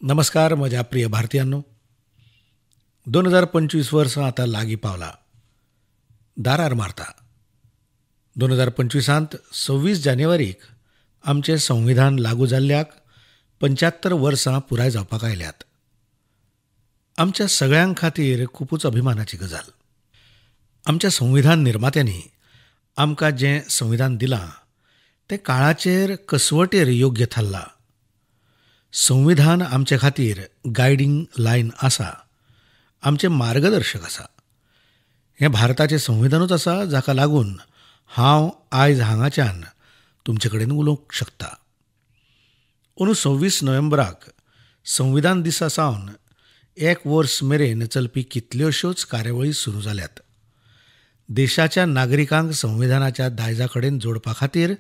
नमस्कार म्हज्या प्रिय भारतीयांनो. 2025 वर्स आतां लागीं पावला, दारार मारता. 2025 26 जानेवारीक आमचें संविधान लागू जाल्ल्याक 75 वर्सां पुराय जावपाक आयल्यात. आमच्या सगळ्यां खातीर खूबच अभिमानाची गजाल. आमच्या संविधान निर्मात्यांनी आमकां जें संविधान दिलां तें काळाचेर कसवटेर योग्य थारलां. संविधान आमचे खातीर गायडींग लायन आसा, आमचें मार्गदर्शक आसा. हें भारताचें संविधानूच आसा जाका लागून हांव आयज हांगाच्यान तुमचे कडेन उलोवंक शकता. अंदू 26 नोव्हेंबराक संविधान दिसा सावन 1 वर्स मेरेन चलपी कितल्योश्योच कार्यावळी सुरू जाल्यात. देशाच्या नागरिकांक संविधानाच्या दायजा कडेन जोडपा खातीर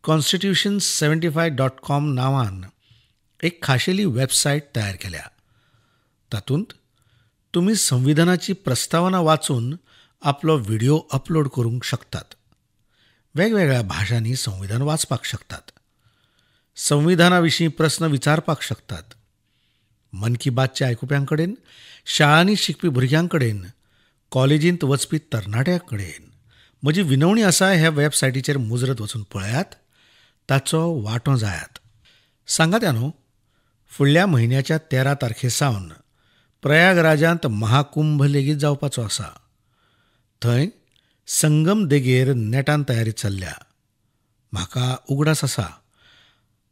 constitution75.com नांवान एक खाशेली वेबसायट तयार केल्या. तातूंत तुमी संविधानाची प्रस्तावना वाचून आपलो व्हिडिओ अपलोड करूंक शकतात. वेगवेगळ्या भाशांनी संविधान वाचपाक शकतात. संविधाना विशीं प्रस्न विचारपाक शकतात. मन की बातच्या आयकुप्यां कडेन, शाळांनी शिकपी भुरग्यां कडेन, कॉलेजींत वचपी तरणाट्यां कडेन म्हजी विनवणी आसा, ह्या वेबसायटीचेर मुजरत वचून पळयात, ताचो वांटो जायात. सांगात्या न्हू, फुडल्या म्हयन्याच्या 13 तारखे सावन प्रयागराजांत महाकुंभ लेगीत जावपाचो आसा. थंय संगम देगेर नेटान तयारी चल्ल्या. म्हाका उगडास आसा,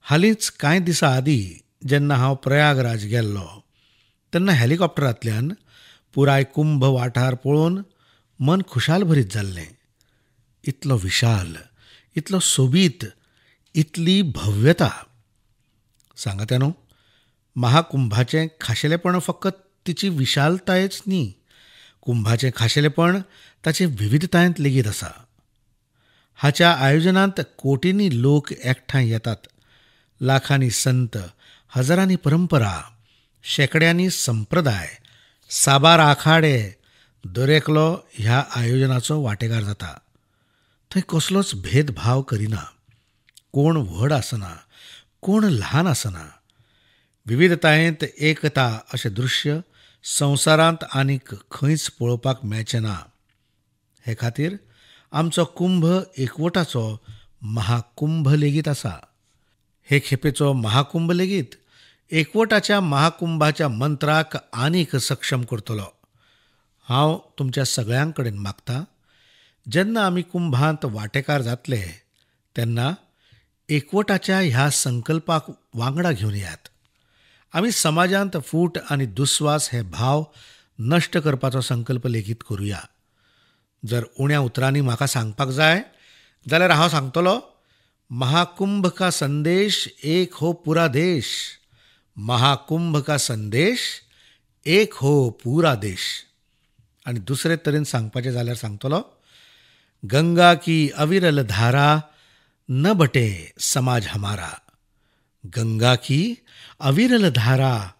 हालींच कांय दिसां आदीं जेन्ना हांव प्रयागराज गेल्लो तेन्ना हेलिकॉप्टरांतल्यान पुराय कुंभ वाठार पळोवन मन खुशाल भरीत जाल्लें. इतलो विशाल, इतलो सोबीत, इतली भव्यता. सांगात्या न्हू, महाकुंभाचें खाशेलेपण फकत तिची विशालतायच न्ही, कुंभाचें खाशेलेपण ताचे विविधतायेंत लेगीत आसा. हाच्या आयोजनांत कोटींनी लोक एकठांय येतात. लाखांनी संत, हजारांनी परंपरा, शेकड्यांनी संप्रदाय, साबार आखाडे दरेकलो ह्या आयोजनाचो वांटेकार जाता. थंय कसलोच भेदभाव करिना. कोण व्हड आसना, कोण ल्हान आसना. विविधतायेंत एकता अशें दृश्य संवसारांत आनीक खंयच पळोवपाक मेळचें ना. हे खातीर आमचो कुंभ एकवटाचो महाकुंभ लेगीत आसा. हे खेपेचो महाकुंभ लेगीत एकवटाच्या महाकुंभाच्या मंत्राक आनीक सक्षम करतलो. हांव तुमच्या सगळ्यां कडेन मागतां, जेन्ना आमी कुंभांत वांटेकार जातले तेन्ना एकवटाच्या ह्या संकल्पाक वांगडा घेवन येयात. आमी समाजांत फूट आनी दुस्वास हे भाव नश्ट करपाचो संकल्प लेगीत करुया. जर उण्या उतरांनी म्हाका सांगपाक जाय जाल्यार हांव सांगतलों, महाकुंभ का संदेश एक हो पूरा देश. महाकुंभ का संदेश एक हो पूरा देश. आनी दुसरे तरेन सांगपाचें जाल्यार सांगतलों, गंगा की अविरल धारा न बटे समाज हमारा. गंगा की अविरल धारा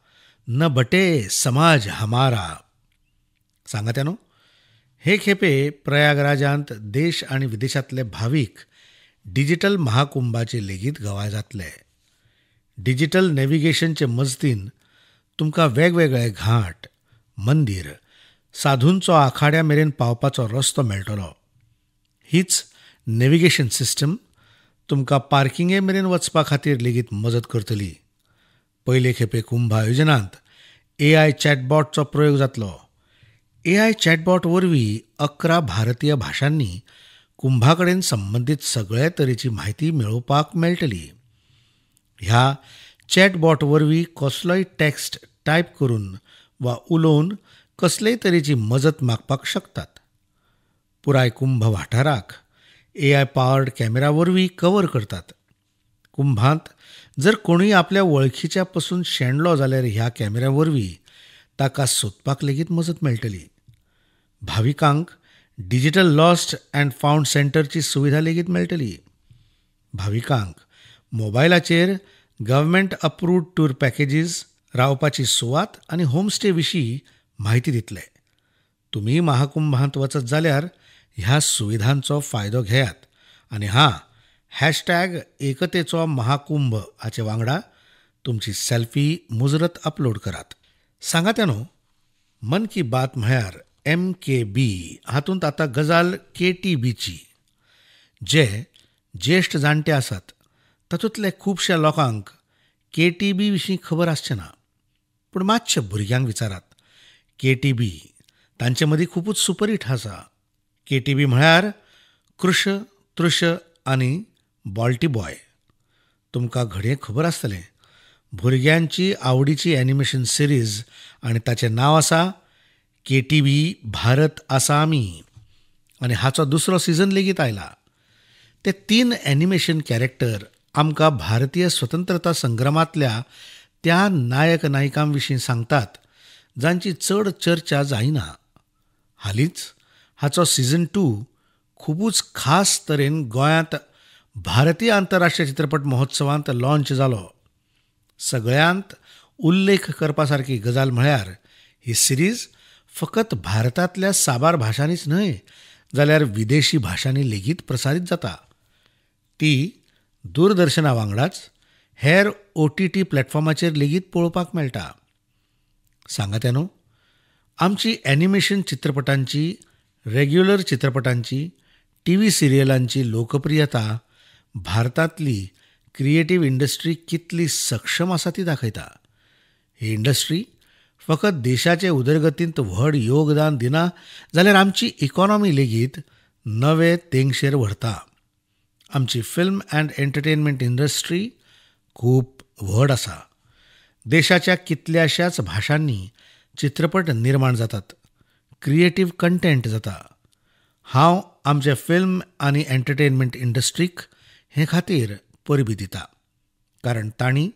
न बटे समाज हमारा. सांगात्या न्हू, हे खेपे प्रयागराजांत देश आनी विदेशांतले भावीक डिजिटल महाकुंभाचे लेगीत गवाय जातले. डिजिटल नॅव्हिगेशनचे मजतीन तुमकां वेगवेगळे घाट, मंदीर, साधूंचो आखाड्या मेरेन पावपाचो रस्तो मेळटलो. हीच नॅव्हिगेशन सिस्टम तुमकां पार्किंगे मेरेन वचपा खातीर लेगीत मजत करतली. पयले खेपे कुंभ आयोजनांत AI चॅटबॉटचो प्रयोग जातलो. AI चॅटबॉट वरवीं 11 भारतीय भाशांनी कुंभा कडेन संबंदीत सगळे तरेची म्हायती मेळोवपाक मेळटली. ह्या चॅटबॉट वरवीं कसलोय टॅक्स्ट टायप करून वा उलोवन कसलेय तरेची मजत मागपाक शकतात. पुराय कुंभ वाठाराक AI पावर्ड कॅमेरा वरवीं कवर करतात. कुंभांत जर कोणूय आपल्या वळखीच्या पसून शेणलो जाल्यार ह्या कॅमेऱ्या वरवीं ताका सोदपाक लेगीत मजत मेळटली. भाविकांक डिजिटल लॉस्ट अँड फावंड सेंटरची सुविधा लेगीत मेळटली. भाविकांक मोबायलाचेर गव्हर्मेंट अप्रूव्ड टूर पॅकेजीस, रावपाची सुवात आनी होमस्टे विशीं म्हायती दितले. तुमी महाकुंभांत वचत जाल्यार ह्या सुविधांचो फायदो घेयात. आनी एकतेचो महाकुंभ हाचे वांगडा तुमची सेल्फी मुजरत अपलोड करात. सांगात्यानो, मन की बात म्हळ्यार MKB हातूंत आतां गजाल KTBची. जे ज्येश्ठ जाणटे आसात तातूंतले खुबश्या लोकांक KTB विशीं खबर आसचें ना. पूण मातशे भुरग्यांक विचारात. KTB तांचे मदीं खूबच सुपरहीट आसा. KTB म्हळ्यार कृश, तृश आनी बॉल्टी बॉय. तुमकां घडये खबर आसतलें, भुरग्यांची आवडीची एनिमेशन सिरीज आनी ताचें नांव आसा KTB भारत आसा आमी. आनी हाचो दुसरो सीझन लेगीत आयला. ते 3 एनिमेशन कॅरेक्टर आमकां भारतीय स्वतंत्रता संग्रामांतल्या त्या नायक नायिकां विशीं सांगतात जांची चड चर्चा जायना. हालींच हाचो सीझन 2 खूबच खास तरेन गोंयांत भारतीय आंतरराष्ट्रीय चित्रपट महोत्सवांत लॉन्च जालो. सगळ्यांत उल्लेख करपा सारकी गजाल म्हळ्यार ही सिरीज फकत भारतांतल्या साबार भाशांनीच न्हय जाल्यार विदेशी भाशांनी लेगीत प्रसारीत जाता. ती दूरदर्शना वांगडाच हेर OTT प्लॅटफॉर्माचेर लेगीत पळोवपाक मेळटा. सांगात्यानो, आमची एनिमेशन चित्रपटांची, रेग्युलर चित्रपटांची, TV सिरियलांची लोकप्रियता भारतांतली क्रिएटीव इंडस्ट्री कितली सक्षम आसा ती दाखयता. ही इंडस्ट्री फकत देशाचे उदरगतींत व्हड योगदान दिना जाल्यार आमची इकॉनॉमी लेगीत नवे तेंगशेर व्हरता. आमची फिल्म अँड एंटरटेनमेंट इंडस्ट्री खूब व्हड आसा. देशाच्या कितल्याशाच भाशांनी चित्रपट निर्माण जातात, क्रिएटीव कंटेंट जाता. हांव आमचे फिल्म आनी एंटरटेनमेंट इंडस्ट्रीक हे खातीर परबी दिता, कारण तांणी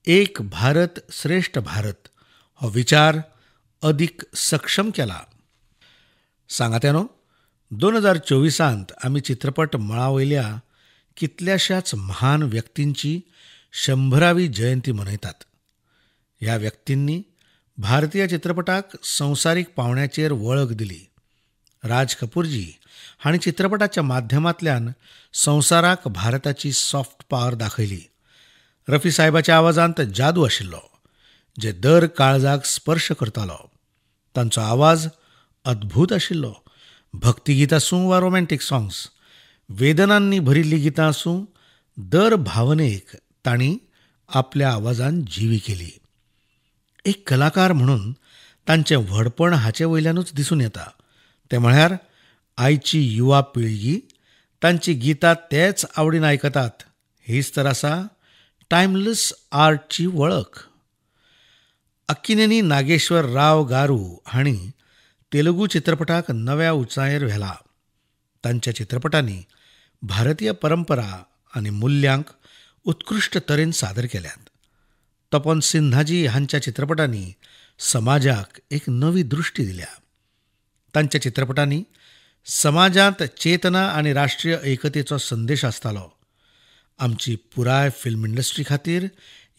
एक भारत श्रेष्ठ भारत हो विचार अदीक सक्षम केला. सांगात्यानो, 2024 आमी चित्रपट मळावयल्या कितल्याशाच महान व्यक्तींची 100वी जयंती मनयतात. ह्या व्यक्तींनी भारतीय चित्रपटाक संवसारीक पावंड्याचेर वळख दिली. राज कपूरजी हांणी चित्रपटाच्या माध्यमांतल्यान संवसाराक भारताची सॉफ्ट पॉवर दाखयली. रफी साहेबाच्या आवाजांत जादू आशिल्लो, जे दर काळजाक स्पर्श करतालो. तांचो आवाज अद्भुत आशिल्लो. भक्तिगीत आसूं वा रोमॅन्टिक सॉंग्स, वेदनांनी भरिल्लीं गितां आसूं, दर भावनेक तांणी आपल्या आवाजान जिवी केली. एक कलाकार म्हणून तांचें व्हडपण हाचे वयल्यानूच दिसून येता. ते म्हळ्यार आयची युवा पिळगी तांची गितां तेच आवडीन आयकतात. हीच तर आसा टायमलेस आर्टची वळख. अक्किनेनी नागेश्वर राव गारू हांणी तेलुगू चित्रपटाक नव्या उंचायेर व्हेला. तांच्या चित्रपटांनी भारतीय परंपरा आनी मुल्यांक उत्कृश्ट तरेन सादर केल्यात. तपन सिन्हाजी हांच्या चित्रपटांनी समाजाक एक नवी दृश्टी दिल्या. तांच्या चित्रपटांनी समाजांत चेतना आनी राष्ट्रीय एकतेचो संदेश आसतालो. आमची पुराय फिल्म इंडस्ट्री खातीर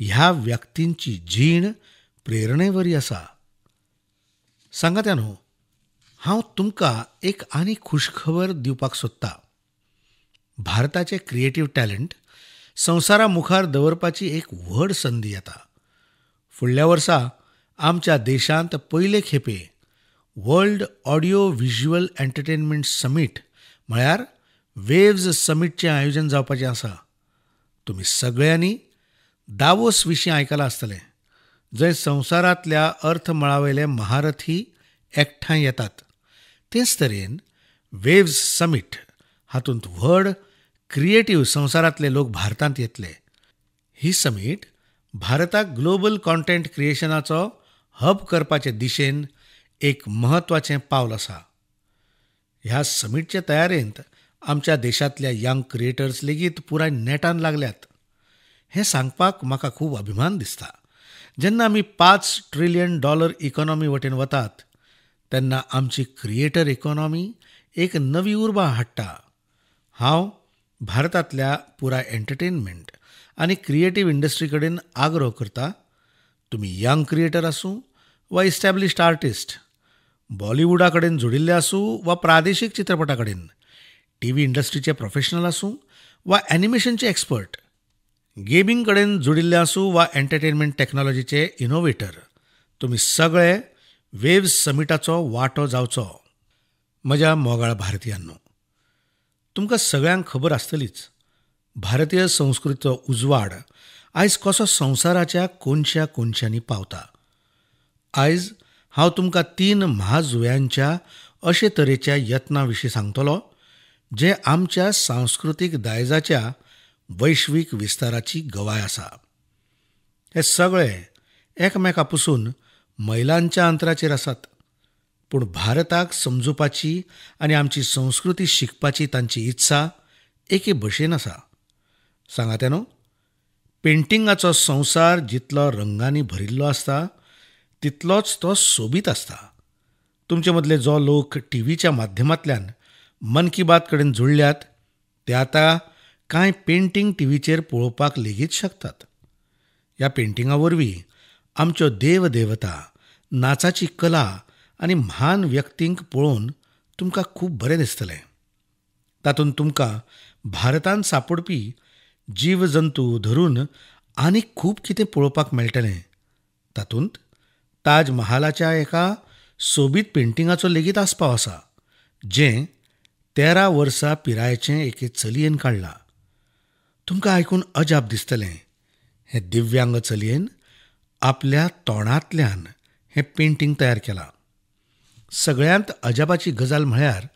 ह्या व्यक्तींची जीण प्रेरणेवरी आसा. सांगात्यानो, हांव तुमकां एक आनी खुशखबर दिवपाक सोदतां. भारताचे क्रिएटीव टॅलंट संवसारा मुखार दवरपाची एक व्हड संदी येता. फुडल्या वर्सा आमच्या देशांत पयले खेपे world audio visual entertainment summit म्हळ्यार वेव्ज समीटचें आयोजन जावपाचें आसा. तुमी सगळ्यांनी दावोस विशीं आयकलां आसतलें, जंय संवसारांतल्या अर्थमळावयले महारथी एकठांय येतात. तेच तरेन वेव्ज समीट हातूंत व्हड क्रिएटीव संवसारांतले लोक भारतांत येतले. ही समीट भारताक ग्लोबल कॉन्टेंट क्रिएशनाचो हब करपाचे दिशेन एक म्हत्वाचें पावल आसा. ह्या समीटचे तयारेंत आमच्या देशांतल्या यंग क्रिएटर्स लेगीत पुराय नेटान लागल्यात. हें सांगपाक म्हाका खूब अभिमान दिसता. जेन्ना आमी $5 ट्रिलियन इकॉनॉमी वटेन वतात तेन्ना आमची क्रिएटर इकॉनॉमी एक नवी उर्बा हाडटा. हांव भारतांतल्या पुराय एंटरटेनमेंट आनी क्रिएटीव इंडस्ट्री कडेन आग्रह करता. तुमी यंग क्रिएटर आसूं वा इस्टॅब्लिश्ड आर्टिस्ट, बॉलिवूडा कडेन जोडिल्ले आसूं वा प्रादेशीक चित्रपटा कडेन, TV इंडस्ट्रीचे प्रोफेशनल आसूं वा एनिमेशनचे एक्सपर्ट, गेमिंग कडेन जोडिल्ले आसूं वा एंटरटेनमेंट टॅक्नॉलॉजीचे इनोव्हेटर, तुमी सगळे वेव्स समिटाचो वांटो जावचो. म्हज्या मोगाळ भारतीयांनो, तुमकां सगळ्यांक खबर आसतलीच, भारतीय संस्कृतीचो उजवाड आयज कसो संवसाराच्या कोनशा कोनशांनी पावता. आयज हांव तुमकां 3 म्हाजुव्यांच्या अशे तरेच्या यत्नां विशीं सांगतलों जे आमच्या सांस्कृतीक दायजाच्या वैश्वीक विस्ताराची गवाय आसा. हे सगळे एकामेका पसून मैलांच्या अंतराचेर आसात, पूण भारताक समजुपाची आनी आमची संस्कृती शिकपाची तांची इत्सा एके भशेन आसा. सांगात न्हू, पेंटिंगाचो संवसार जितलो रंगांनी भरिल्लो आसता तितलोच तो सोबीत आसता. तुमचे मदले जो लोक टीव्हीच्या माध्यमांतल्यान मन की बात कडेन जुळल्यात ते आतां कांय पेंटिंग टीव्हीचेर पळोवपाक लेगीत शकतात. ह्या पेंटिंगा वरवीं आमच्यो देवदेवता, नाचाची कला आनी म्हान व्यक्तींक पळोवन तुमकां खूब बरें दिसतलें. तातूंत तुमकां भारतांत सांपडपी जीवजंतू धरून आनीक खूब कितें पळोवपाक मेळटलें. तातूंत ताज महालाच्या एका सोबीत पेंटिंगाचो लेगीत आस्पाव आसा, जें 13 वर्सां पिरायेचे एके चलयेन काडलां. तुमकां आयकून अजाप दिसतलें. हे दिव्यांग चलयेन आपल्या तोंडांतल्यान हें पेंटिंग तयार केलां. सगळ्यांत अजापाची गजाल म्हळ्यार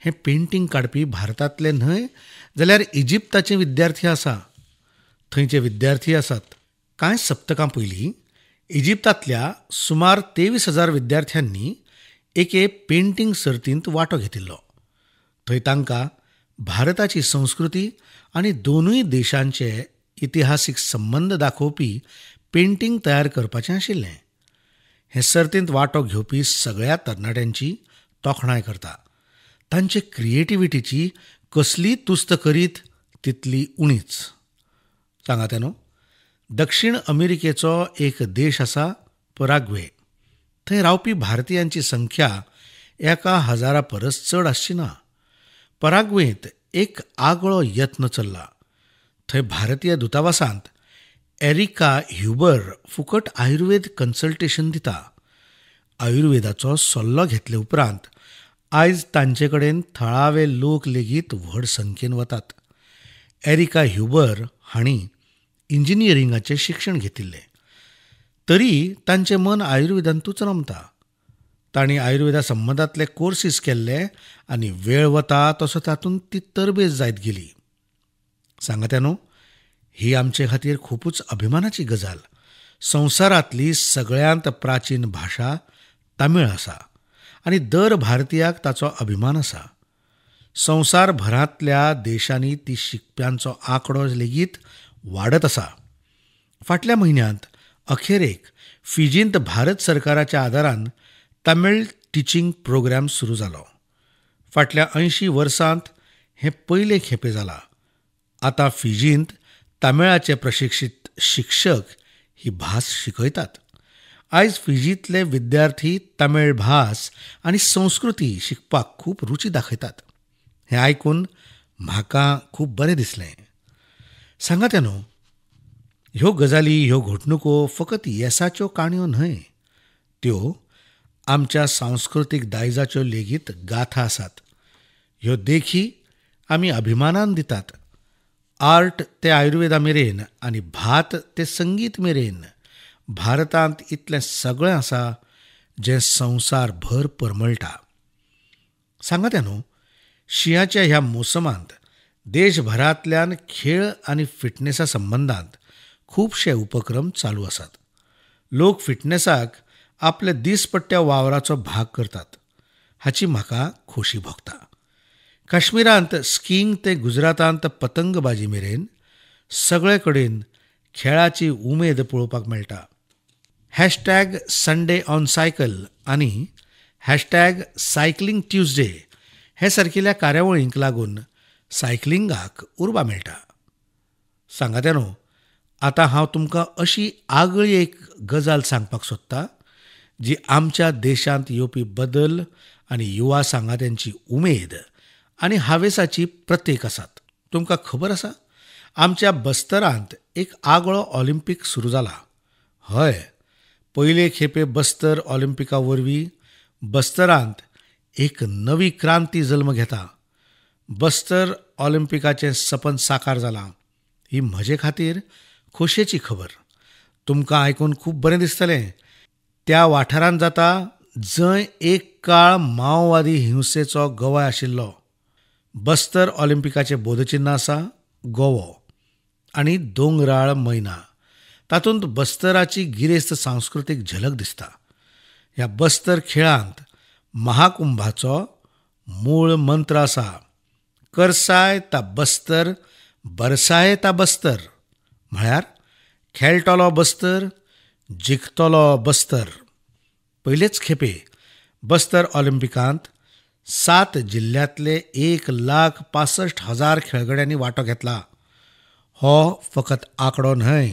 हें पेंटिंग काडपी भारतांतले न्हय जाल्यार इजिप्ताचे विद्यार्थी आसा. थंयचे विद्यार्थी आसात. कांय सप्तकां पयलीं इजिप्तांतल्या सुमार 23,000 विद्यार्थ्यांनी एके पेंटिंग सर्तींत वांटो घेतिल्लो. थंय तांकां भारताची संस्कृती आनी दोनूय देशांचे इतिहासीक संबंद दाखोवपी पेंटिंग तयार करपाचें आशिल्लें. हे सर्तींत वांटो घेवपी सगळ्या तरणाट्यांची तोखणाय करता. तांचे क्रिएटिव्हिटीची कसली तुस्त करीत तितली उणीच. सांगात न्हू, दक्षिण अमेरिकेचो एक देश आसा पराग्वे. थंय रावपी भारतीयांची संख्या 1,000 परस चड आसची ना. पराग्वेंत एक आगळो यत्न चल्ला. थंय भारतीय दुतावासांत एरिका ह्युबर फुकट आयुर्वेद कन्सल्टेशन दिता. आयुर्वेदाचो सल्लो घेतले उपरांत आयज तांचे कडेन थळावे लोक लेगीत व्हड संख्येन वतात. एरिका ह्युबर हांणी इंजिनियरिंगाचें शिक्षण घेतिल्लें, तरी तांचें मन आयुर्वेदांतूच रमता. तांणी आयुर्वेदा संबंदांतले कोर्सीस केल्ले आनी वेळ वता तसो तातूंत ती तरबेज जायत गेली. सांगात न्हू, ही आमचे खातीर खूबच अभिमानाची गजाल. संवसारांतली सगळ्यांत प्राचीन भाशा तामीळ आसा आनी दर भारतीयाक ताचो अभिमान आसा. संवसारभरांतल्या देशांनी ती शिकप्यांचो आंकडो लेगीत वाडत आसा. फाटल्या म्हयन्यांत अखेरेक फिजींत भारत सरकाराच्या आदारान तामीळ टिचींग प्रोग्राम सुरू जालो. फाटल्या 80 वर्सांत हें पयले खेपे जालां. आतां फिजींत तामिळाचे प्रशिक्षीत शिक्षक ही भास शिकयतात. आयज फिजींतले विद्यार्थी तामीळ भास आनी संस्कृती शिकपाक खूब रुची दाखयतात. हें आयकून म्हाका खूब बरें दिसलें. सांगात न्हू, ह्यो गजाली, ह्यो घडणुको फकत येसाच्यो काणयो न्हय, त्यो आमच्या सांस्कृतीक दायजाच्यो लेगीत गाथा आसात. ह्यो देखी आमी अभिमानान दितात. आर्ट ते आयुर्वेदा मेरेन आनी भात ते संगीत मेरेन भारतांत इतलें सगळें आसा जें संवसारभर परमळटा. सांगात न्हू, शिंयाच्या ह्या मोसमांत देशभरांतल्यान खेळ आनी फिटनेसा संबंदांत खुबशे उपक्रम चालू आसात. लोक फिटनेसाक आपले दिसपट्ट्या वावराचो भाग करतात. हाची म्हाका खोशी भोगता. काश्मीरांत स्कीइंग ते गुजरातांत पतंगबाजी मेरेन सगळे कडेन खेळाची उमेद पळोवपाक मेळटा. #संडे ऑन सायकल आनी #सायकलिंग ट्यूजडे हे सारकिल्या कार्यावळींक लागून सायकलिंगाक उर्बा मेळटा. सांगात न्हू, आतां हांव तुमकां अशी आगळी एक गजाल सांगपाक सोदतां जी आमच्या देशांत येवपी बदल आनी युवा सांगात्यांची उमेद आनी हावेसाची प्रतीक आसात. तुमकां खबर आसा, आमच्या बस्तरांत एक आगळो ऑलिंपीक सुरू जाला. हय, पयले खेपे बस्तर ऑलिंपिका वरवीं बस्तरांत एक नवी क्रांती जल्म घेता. बस्तर ऑलिंपिकाचें सपन साकार जालां. ही म्हजे खातीर खोशयेची खबर. तुमकां आयकून खूब बरें दिसतलें. त्या वाठारांत जाता जंय एक काळ माओवादी हिंसेचो गवय आशिल्लो. बस्तर ऑलिंपिकाचें बोधचिन्ह आसा गोवो आनी दोंगराळ मैना. तातूंत बस्तराची गिरेस्त सांस्कृतीक झलक दिसता. ह्या बस्तर खेळांत महाकुंभाचो मूळ मंत्र आसा, करसाय ता बस्तर, बरसाय ता बस्तर. म्हळ्यार खेळटलो बस्तर, जिखतलो बस्तर. पयलेच खेपे बस्तर ऑलिंपिकांत 7 जिल्ल्यांतले 1,65,000 खेळगड्यांनी वांटो घेतला. हो फकत आंकडो न्हय,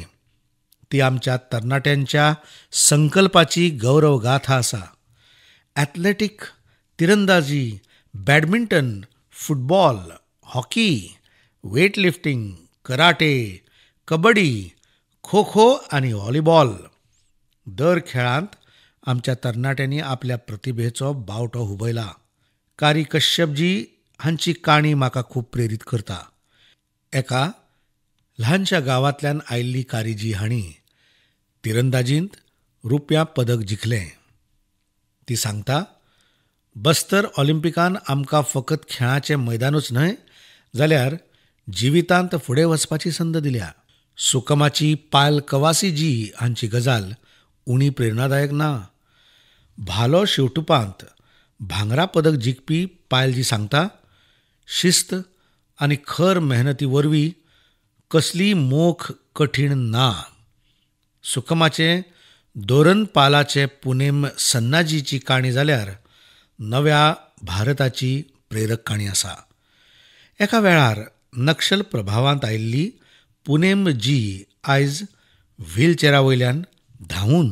ती आमच्या तरणाट्यांच्या संकल्पाची गौरवगाथा आसा. ॲथलेटीक, तिरंदाजी, badminton, football, hockey, weightlifting, karate, kabaddi, kho kho आनी व्हॉलीबॉल. दर खेळांत आमच्या तरणाट्यांनी आपल्या प्रतिभेचो बावटो हुबयला. कारी कश्यपजी हांची काणी म्हाका खूब प्रेरीत करता. एका ल्हानशा गांवांतल्यान आयिल्ली कारीजी हांणी तिरंदाजींत रुप्या पदक जिखलें. ती सांगता, बस्तर ऑलिंपिकान आमकां फकत खेळाचें मैदानूच न्हय जाल्यार जिवितांत फुडें वचपाची संद दिल्या. सुकमाची पायल कवासी जी हांची गजाल उणी प्रेरणादायक ना. भालो शेवटुपांत भांगरा पदक जिखपी पायलजी सांगता, शिस्त आनी खर मेहनती वरवीं कसली मोख कठीण ना. सुकमाचे दोरनपालाचे पुनेम सन्नाजीची काणी जाल्यार नव्या भारताची प्रेरक काणी आसा. एका वेळार नक्षल प्रभावांत आयिल्ली पुनेम जी आयज व्हीलचॅरा वयल्यान धांवून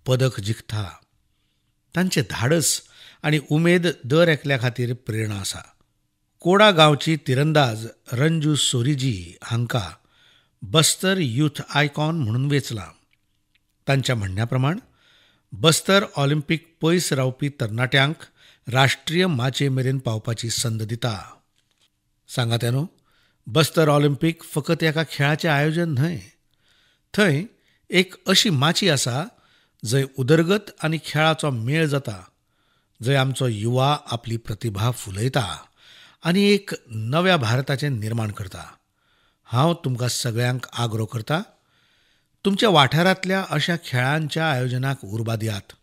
पदक जिखता. तांचें धाडस आनी उमेद दर एकल्या खातीर प्रेरणा आसा. कोडा गांवची तिरंदाज रंजू सोरीजी हांकां बस्तर यूथ आयकॉन म्हणून वेंचलां. तांच्या म्हणण्या प्रमाण बस्तर ऑलिंपीक पयस रावपी तरणाट्यांक राष्ट्रीय माचे मेरेन पावपाची संद दिता. सांगात न्हू, बस्तर ऑलिंपीक फकत एका खेळाचें आयोजन न्हय. थंय एक अशी माची आसा जंय उदरगत आनी खेळाचो मेळ जाता, जंय आमचो युवा आपली प्रतिभा फुलयता आनी एक नव्या भारताचें निर्माण करता. हांव तुमकां सगळ्यांक आग्रो करतां, तुमच्या वाठारांतल्या अशा खेळांच्या आयोजनाक उर्बा दियात.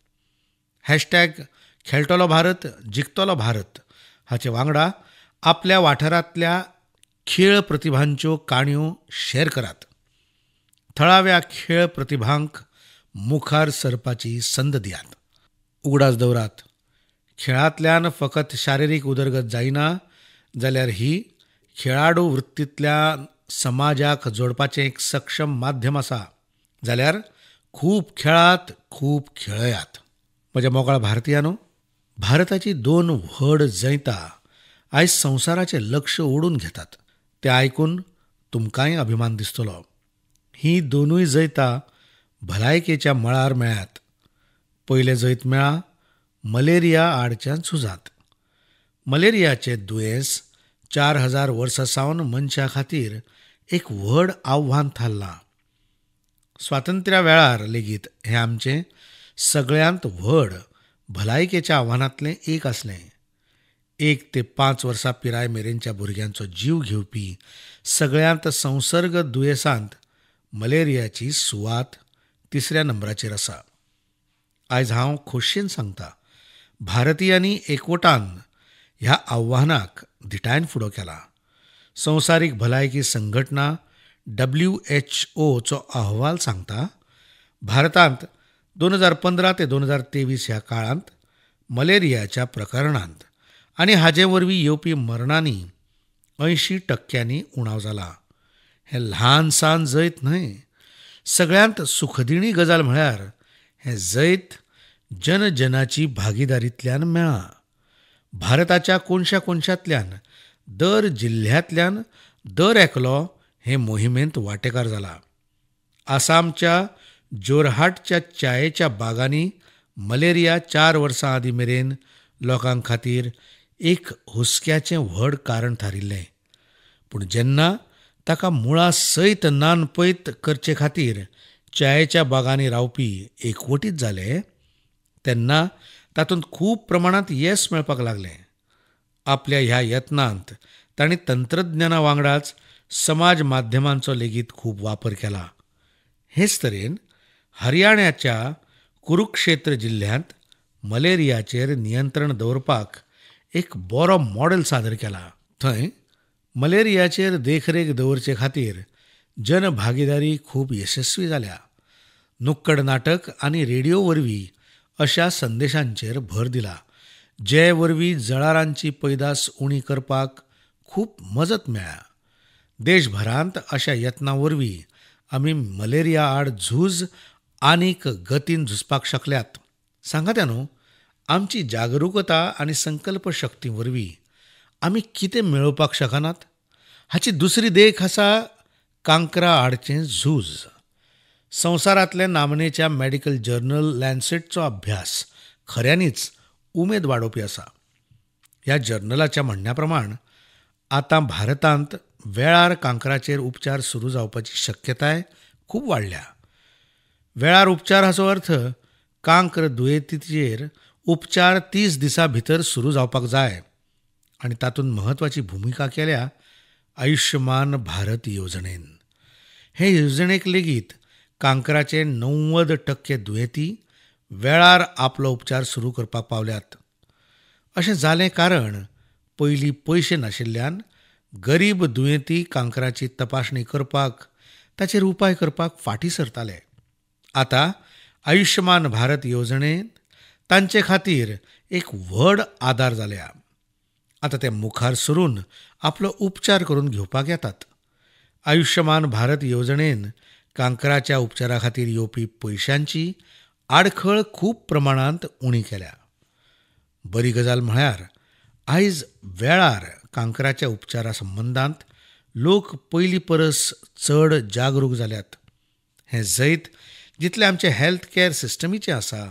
हॅशटॅग खेळटलो भारत, जिखतलो भारत हाचे वांगडा आपल्या वाठारांतल्या खेळ प्रतिभांच्यो काणयो शेअर करात. थळाव्या खेळ प्रतिभांक मुखार सरपाची संद दियात. उगडास दवरात. खेळांतल्यान फकत शारिरीक उदरगत जायना जाल्यार ही खेळाडू वृत्तींतल्या समाजाक जोडपाचें एक सक्षम माध्यम आसा. जाल्यार खूब खेळात, खूब खेळयात. म्हज्या मोगाळ भारतीयानो, भारताची 2 व्हड जैतां आयज संवसाराचें लक्ष ओडून घेतात. तें आयकून तुमकांय अभिमान दिसतलो. ही 2 जैतां भलायकेच्या मळार मेळ्ळ्यात. पयलें जैत मेळ्ळां मलेरिया आडच्या झुजांत. मलेरियाचें दुयेंस 4000 वर्सां सावन मनशा खातीर एक व्हड आव्हान थारलां. स्वातंत्र्या वेळार लेगीत हें आमचें सगळ्यांत व्हड भलायकेच्या आव्हानांतलें एक आसलें. 1 ते 5 वर्सां पिराय मेरेनच्या भुरग्यांचो जीव घेवपी सगळ्यांत संसर्ग दुयेंसांत मलेरियाची सुवात 3ऱ्या नंबराचेर आसा. आयज हांव खोशयेन सांगतां, भारतीयांनी एकवटान ह्या आव्हानाक धिटायन फुडो केला. संवसारीक भलायकी संघटना WHO चो अहवाल सांगता, भारतांत 2015 ते 2023 ह्या काळांत मलेरियाच्या प्रकरणांत आनी हाचे वरवीं येवपी मरणांनी 80% उणाव जाला. हें ल्हानसान जैत न्हय. सगळ्यांत सुखदिणी गजाल म्हळ्यार हें जैत जनजनाची भागीदारींतल्यान मेळ्ळां. भारताच्या कोणशा कोणशांतल्यान, दर जिल्ल्यांतल्यान दर एकलो हे मोहिमेंत वांटेकार जाला. आसामच्या जोरहाटच्या च्यायेच्या बागांनी मलेरिया 4 वर्सां आदीं मेरेन लोकां खातीर एक हुस्क्याचें व्हड कारण थारिल्लें. पूण जेन्ना ताका मुळां सयत नानपैत करचे खातीर च्यायेच्या बागांनी रावपी एकवटीत जाले तेन्ना तातूंत खूब प्रमाणांत येस मेळपाक लागलें. आपल्या ह्या यत्नांत तांणी तंत्रज्ञाना वांगडाच समाज माध्यमांचो लेगीत खूब वापर केला. हेच तरेन हरियाणाच्या कुरुक्षेत्र जिल्ल्यांत मलेरियाचेर नियंत्रण दवरपाक एक बरो मॉडेल सादर केला. थंय मलेरियाचेर देखरेख दवरचे खातीर जनभागीदारी खूब यशस्वी जाल्या. नुक्कड नाटक आनी रेडिओ वरवीं अशा संदेशांचेर भर दिला जे वरवीं जळारांची पैदास उणी करपाक खूब मजत मेळ्ळ्या. देशभरांत अशा यत्नां वरवीं आमी मलेरिया आड झूज आनीक गतीन झुजपाक शकल्यात. सांगात्या न्हू, आमची जागरूकता आनी संकल्प शक्ती वरवीं आमी कितें मेळोवपाक शकनात. हाची दुसरी देख आसा कांकरा आडचें झूज. संवसारांतले नामनेच्या मॅडिकल जर्नल लॅन्सेटचो अभ्यास खऱ्यांनीच उमेद वाडोवपी आसा. ह्या जर्नलाच्या म्हणण्या प्रमाण आतां भारतांत वेळार कांकराचेर उपचार सुरू जावपाची शक्यताय खूब वाडल्या. वेळार उपचार हाचो अर्थ कांक्र दुयेंतीचेर उपचार 30 दिसां भितर सुरू जावपाक जाय आनी तातूंत म्हत्वाची भुमिका केल्या आयुश्यमान भारत येवजणेन. हे येवजणेक लेगीत कांकराचे 90% दुयेंती वेळार आपलो उपचार सुरू करपाक पावल्यात. अशें जालें कारण पयलीं पयशे नाशिल्ल्यान गरीब दुयेंती कांकराची तपासणी करपाक ताचेर उपाय करपाक फाटीं सरताले. आतां आयुश्यमान भारत येवजणेन तांचे खातीर एक व्हड आदार जाल्या. आतां ते मुखार सरून आपलो उपचार करून घेवपाक येतात. आयुश्यमान भारत येवजणेन कांकराच्या उपचारा खातीर येवपी पयशांची आडखळ खूब प्रमाणांत उणी केल्या. बरी गजाल म्हळ्यार आयज वेळार कांकराच्या उपचारा संबंदांत लोक पयलीं परस चड जागरूक जाल्यात. हें जैत जितलें आमचें हेल्थ कॅर सिस्टमीचें आसा,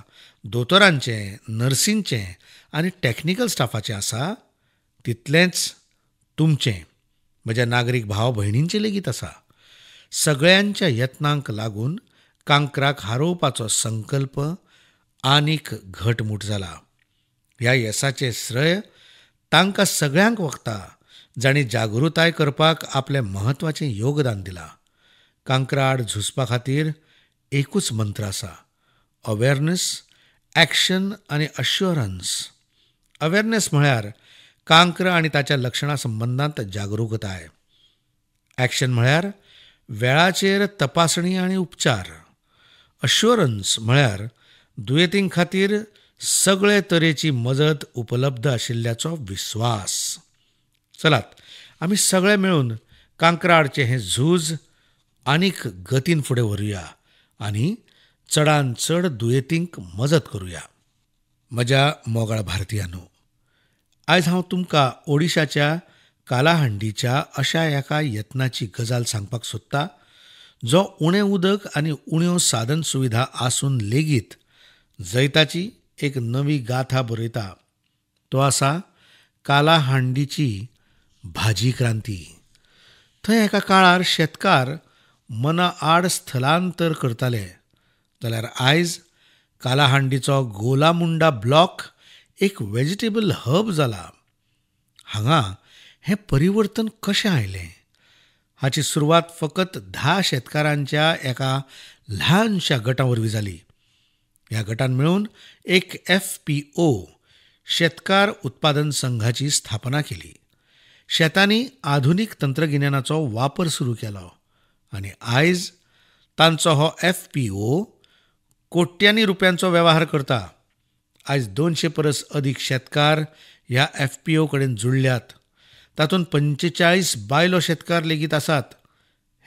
दोतोरांचें, नर्सींचें आनी टॅक्निकल स्टाफाचें आसा, तितलेंच तुमचें, म्हज्या नागरीक भाव भयणींचें लेगीत आसा. सगळ्यांच्या यत्नांक लागून कांकराक हारोवपाचो संकल्प आनीक घटमूट जाला. ह्या येसाचें श्रेय तांकां सगळ्यांक वखता जांणी जागृताय करपाक आपलें म्हत्वाचें योगदान दिलां. कांकरा आड झुजपा खातीर एकूच मंत्र आसा: अवेरनेस, एक्शन आनी अश्युरन्स. अवेरनेस म्हळ्यार कांक्र आनी ताच्या लक्षणां संबंदांत जागरूकताय. एक्शन म्हळ्यार वेळाचेर तपासणी आनी उपचार. अश्युरन्स म्हळ्यार दुयेंतीं खातीर सगळे तरेची मजत उपलब्ध आशिल्ल्याचो विस्वास. चलात आमी सगळे मेळून कांकरा आडचें हें झूज आनीक गतीन फुडें व्हरुया आनी चडांत चड दुयेंतींक मजत करुया. म्हज्या मोगाळ भारतीयांनो, आयज हांव तुमकां ओडिशाच्या कालाहांडीच्या अशा एका यत्नाची गजाल सांगपाक सोदतां जो उणें उदक आनी उण्यो साधन सुविधा आसून लेगीत जैताची एक नवी गाथा बरयता. तो आसा कालाहांडीची भाजी क्रांती. थंय एका काळार शेतकार मना आड स्थलांतर करताले, जाल्यार आयज कालाहांडीचो गोलामुंडा ब्लॉक एक वेजिटेबल हब जाला. हांगा हें परिवर्तन कशें आयलें? हाची सुरवात फकत 10 शेतकारांच्या एका ल्हानशा गटा वरवीं जाली. ह्या गटान मेळून एक FPO शेतकार उत्पादन संघाची स्थापना केली. शेतांनी आधुनीक तंत्रगिन्यानाचो वापर सुरू केलो आनी आयज तांचो हो FPO कोट्यांनी रुपयांचो वेव्हार करता. आयज 200 परस अदीक शेतकार ह्या FPO कडेन जुळल्यात. तातूंत 45 बायलो शेतकार लेगीत आसात.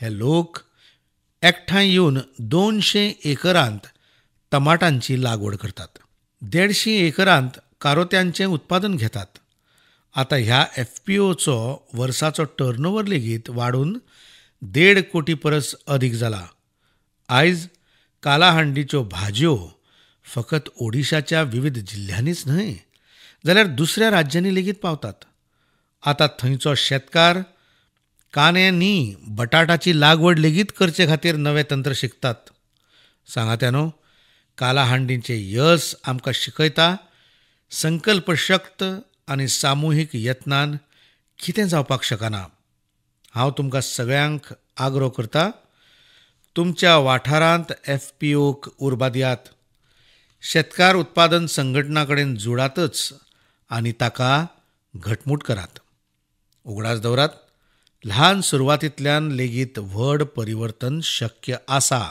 हे लोक एकठांय येवन 200 एकरांत टमाटांची लागवड करतात. 150 एकरांत कारोत्यांचें उत्पादन घेतात. आतां ह्या FPOचो वर्साचो टर्नओव्हर लेगीत वाडून 1.5 कोटी परस अधिक जाला. आयज कालाहांडीच्यो भाजयो फकत ओडिशाच्या विविध जिल्ह्यांनीच न्हय जाल्यार दुसऱ्या राज्यांनी लेगीत पावतात. आतां थंयचो शेतकार कांदे न्ही बटाटाची लागवड लेगीत करचे खातीर नवें तंत्र शिकतात. सांगात्यानो, कालाहांडीचें यश आमकां शिकयता संकल्प शक्त आनी सामुहीक यत्नान कितें जावपाक शकना. हांव तुमकां सगळ्यांक आग्रो करतां, तुमच्या वाठारांत FPOक उर्बा दियात. शेतकार उत्पादन संघटना कडेन जोडातच आनी ताका घटमूट करात. उगडास दवरात, ल्हान सुरवातींतल्यान लेगीत व्हड परिवर्तन शक्य आसा.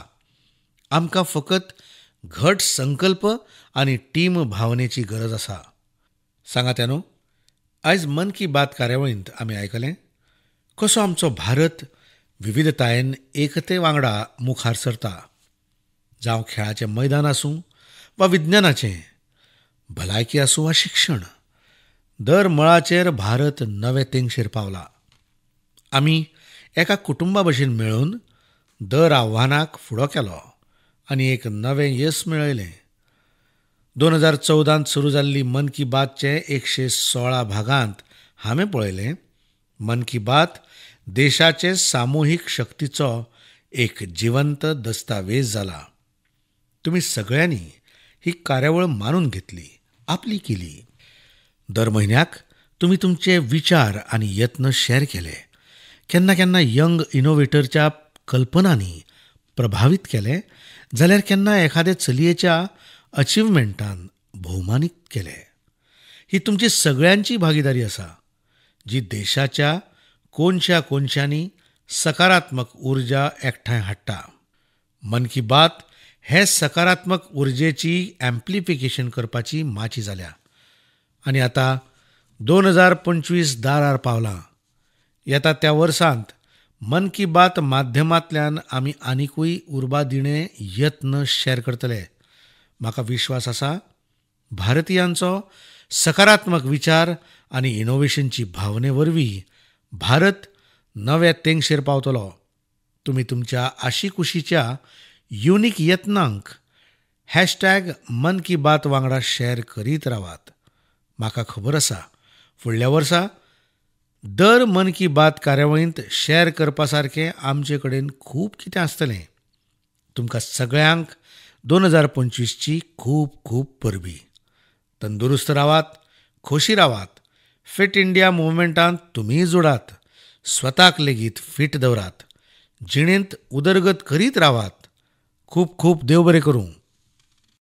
आमकां फकत घट संकल्प आनी टीम भावनेची गरज आसा. सांगात्यानो, आयज मन की बात कार्यावळींत आमी आयकलें कसो आमचो भारत विविधतायेन एकते वांगडा मुखार सरता. जावं खेळाचें मैदान आसूं वा विज्ञानाचें, भलायकी आसूं वा शिक्षण, दर मळाचेर भारत नवे तेंगशेर पावला. आमी एका कुटुंबा भशेन मेळून दर आव्हानाक फुडो केलो आनी एक नवें येस मेळयलें. 2014 सुरू जाल्ली मन की बातचे 116 भागांत हांवें पळयलें, मन की बात देशाचे सामुहीक शक्तीचो एक जिवंत दस्तावेज जाला. तुमी सगळ्यांनी ही कार्यावळ मानून घेतली, आपली केली. दर म्हयन्याक तुमी तुमचे विचार आनी यत्न शेअर केले. केन्ना केन्ना यंग इनोव्हेटरच्या कल्पनांनी प्रभावीत केले, जाल्यार केन्ना एखादे चलयेच्या अचिव्हमेंटान भोवमानीत केले. ही तुमची सगळ्यांची भागीदारी आसा, जी देशाच्या कोनशा कोनशांनी सकारात्मक उर्जा एकठांय हाडटा. मन की बात हे सकारात्मक उर्जेची एम्प्लिफिकेशन करपाची माची जाल्या. आनी आतां 2025 दारार पावलां. येता त्या वर्सांत मन की बात माध्यमांतल्यान आमी आनिकूय उर्बा दिणे यत्न शेअर करतले. म्हाका विश्वास आसा, भारतीयांचो सकारात्मक विचार आनी इनोव्हेशनची भावने वरवीं भारत नव्या तेंगशेर पावतलो. तुमी तुमच्या आशिकुशीच्या युनिक यत्नांक मन की बात वांगडा शेअर करीत रावात. म्हाका खबर आसा, फुडल्या वर्सा दर मन की बात कार्यावळींत शेअर करपा सारकें आमचे कडेन खूब कितें आसतलें. तुमकां सगळ्यांक 2025ची खूब खूब परबीं. तंदुरुस्त रावात, खोशी रावात. फिट इंडिया मुवमेंटांत तुमीय जोडात. स्वताक लेगीत फिट दवरात. जिणेंत उदरगत करीत रावात. खूब खूब देव बरें करूं.